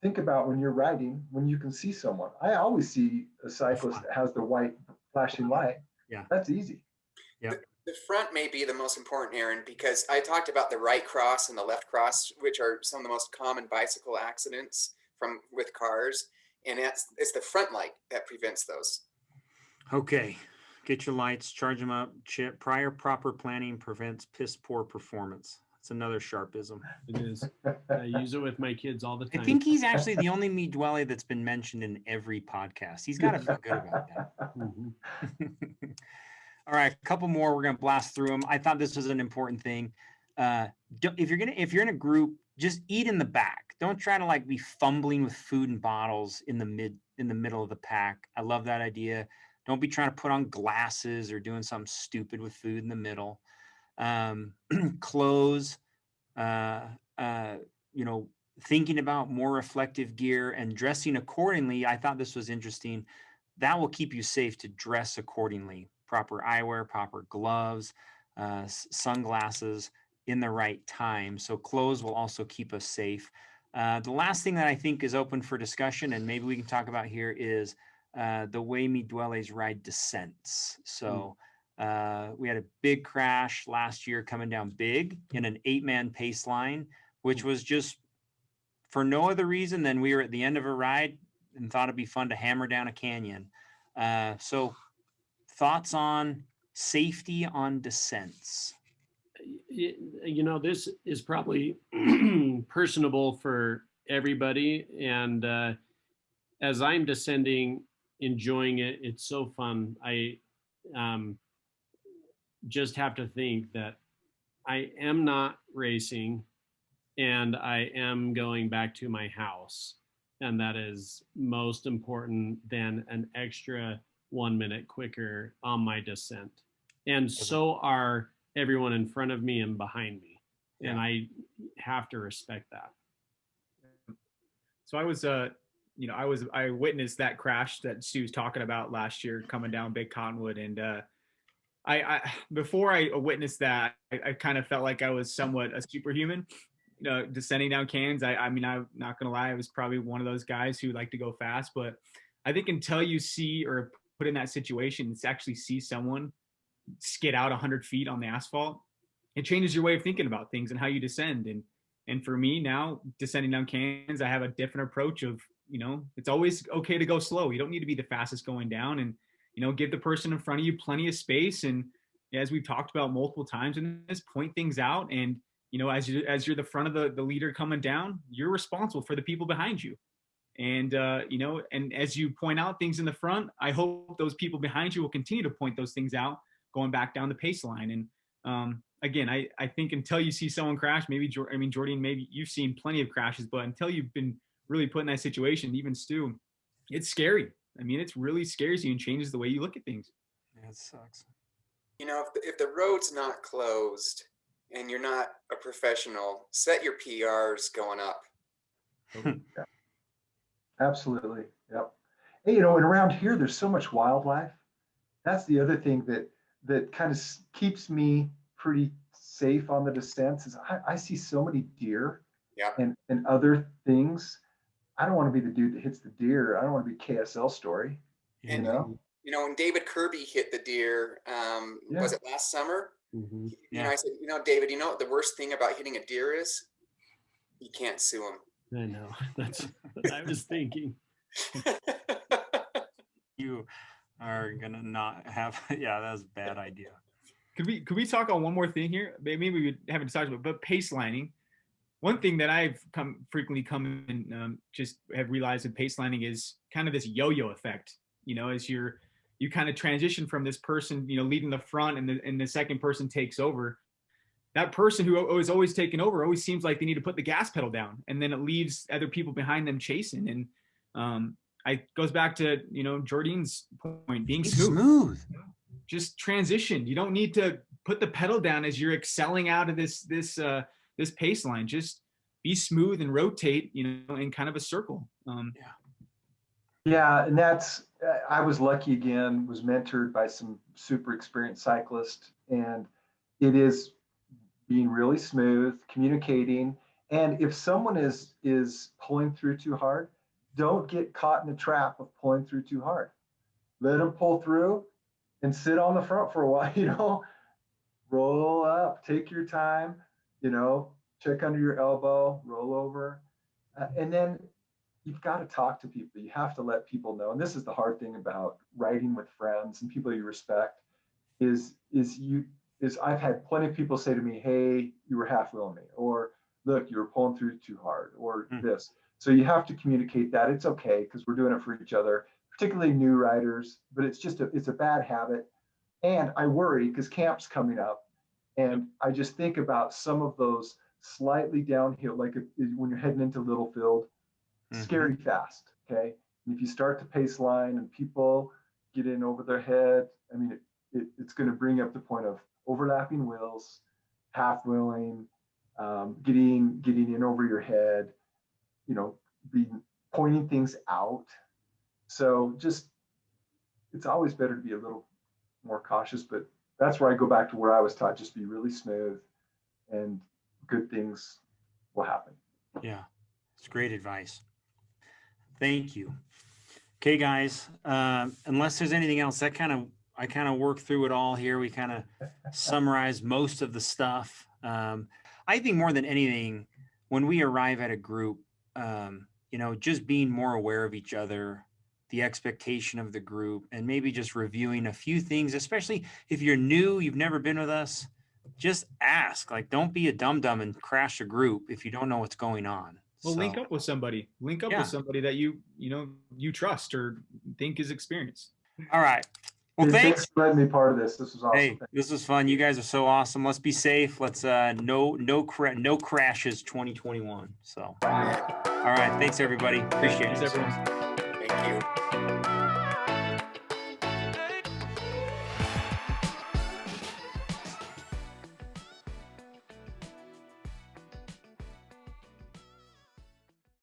think about when you're riding, when you can see someone. I always see a cyclist that has the white flashing light. Yeah, that's easy. Yeah. The front may be the most important, Aaron, because I talked about the right cross and the left cross, which are some of the most common bicycle accidents with cars, and it's the front light that prevents those. Okay. Get your lights, charge them up. Chip. Prior proper planning prevents piss poor performance. That's another Sharpism. It is. I use it with my kids all the time. I think he's actually the only Duole that's been mentioned in every podcast. He's got to feel good about that. Mm-hmm. All right, a couple more. We're going to blast through them. I thought this was an important thing. If you're in a group, just eat in the back. Don't try to be fumbling with food and bottles in the middle of the pack. I love that idea. Don't be trying to put on glasses or doing something stupid with food in the middle. Clothes, thinking about more reflective gear and dressing accordingly. I thought this was interesting. That will keep you safe to dress accordingly. Proper eyewear, proper gloves, sunglasses in the right time. So clothes will also keep us safe. The last thing that I think is open for discussion, and maybe we can talk about here, is the way me Duoles ride descents. So we had a big crash last year coming down big in an 8-man pace line, which was just for no other reason than we were at the end of a ride and thought it'd be fun to hammer down a canyon. So thoughts on safety on descents? You know, this is probably personable for everybody. And as I'm descending, enjoying it, it's so fun. I just have to think that I am not racing and I am going back to my house. And that is most important than an extra 1 minute quicker on my descent. And so are everyone in front of me and behind me. Yeah. And I have to respect that. So I witnessed that crash that Stu was talking about last year coming down Big Cottonwood. And I before I witnessed that, I kind of felt like I was somewhat a superhuman, descending down canyons. I mean, I'm not going to lie, I was probably one of those guys who like to go fast. But I think until you see or put in that situation, it's actually see someone skid out 100 feet on the asphalt, it changes your way of thinking about things and how you descend. And for me now, descending down canyons, I have a different approach of, it's always okay to go slow. You don't need to be the fastest going down, and, give the person in front of you plenty of space. And as we've talked about multiple times in this, point things out. And, as you're the front of the leader coming down, you're responsible for the people behind you. And, and as you point out things in the front, I hope those people behind you will continue to point those things out going back down the pace line. And again, I think until you see someone crash, Jordan, maybe you've seen plenty of crashes, but until you've been really put in that situation, even Stu, it's scary. I mean, it really scares you and changes the way you look at things. Yeah, it sucks. If the road's not closed and you're not a professional, set your PRs going up. Yeah. Absolutely. Yep. Hey, and around here, there's so much wildlife. That's the other thing that kind of keeps me pretty safe on the descents is I see so many deer and other things. I don't want to be the dude that hits the deer. I don't want to be KSL story. And when David Kirby hit the deer, was it last summer? Mm-hmm. I said, David, what the worst thing about hitting a deer is? You can't sue him. I know. That's what I was thinking. You are gonna not have. Yeah, that's a bad idea. Could we talk on one more thing here? Maybe we haven't decided about, but pace lining. One thing that I've frequently come and just have realized in pace lining is kind of this yo-yo effect. As you kind of transition from this person, leading the front, and the second person takes over. That person who is always taking over always seems like they need to put the gas pedal down, and then it leaves other people behind them chasing. And it goes back to Jordan's point, being smooth. Just transition. You don't need to put the pedal down as you're excelling out of this pace line. Just be smooth and rotate, in kind of a circle. Yeah, and that's I was lucky again. Was mentored by some super experienced cyclists, and it is being really smooth, communicating. And if someone is pulling through too hard, don't get caught in the trap of pulling through too hard. Let them pull through and sit on the front for a while, roll up, take your time, check under your elbow, roll over. And then you've got to talk to people. You have to let people know. And this is the hard thing about riding with friends and people you respect is I've had plenty of people say to me, hey, you were half wheeling me, or look, you were pulling through too hard, or this. So you have to communicate that. It's okay because we're doing it for each other, particularly new riders, but it's a bad habit. And I worry because camp's coming up, and I just think about some of those slightly downhill, like when you're heading into Littlefield, scary fast, okay? And if you start to pace line and people get in over their head, I mean, it's going to bring up the point of overlapping wheels, half wheeling, getting in over your head, pointing things out. So just, it's always better to be a little more cautious, but that's where I go back to where I was taught, just be really smooth and good things will happen. Yeah, it's great advice. Thank you. Okay, guys, unless there's anything else, I kind of worked through it all here. We kind of summarized most of the stuff. I think more than anything, when we arrive at a group, just being more aware of each other, the expectation of the group, and maybe just reviewing a few things, especially if you're new, you've never been with us, just ask. Like, don't be a dum-dum and crash a group if you don't know what's going on. Well, link up with somebody. Link up with somebody that you trust or think is experienced. All right. Well, Hey, thanks for letting me part of this. This was awesome. Hey, this was fun. You guys are so awesome. Let's be safe. Let's no crashes 2021. So, all right. Thanks everybody. Appreciate it. Thanks, everyone. Thank you.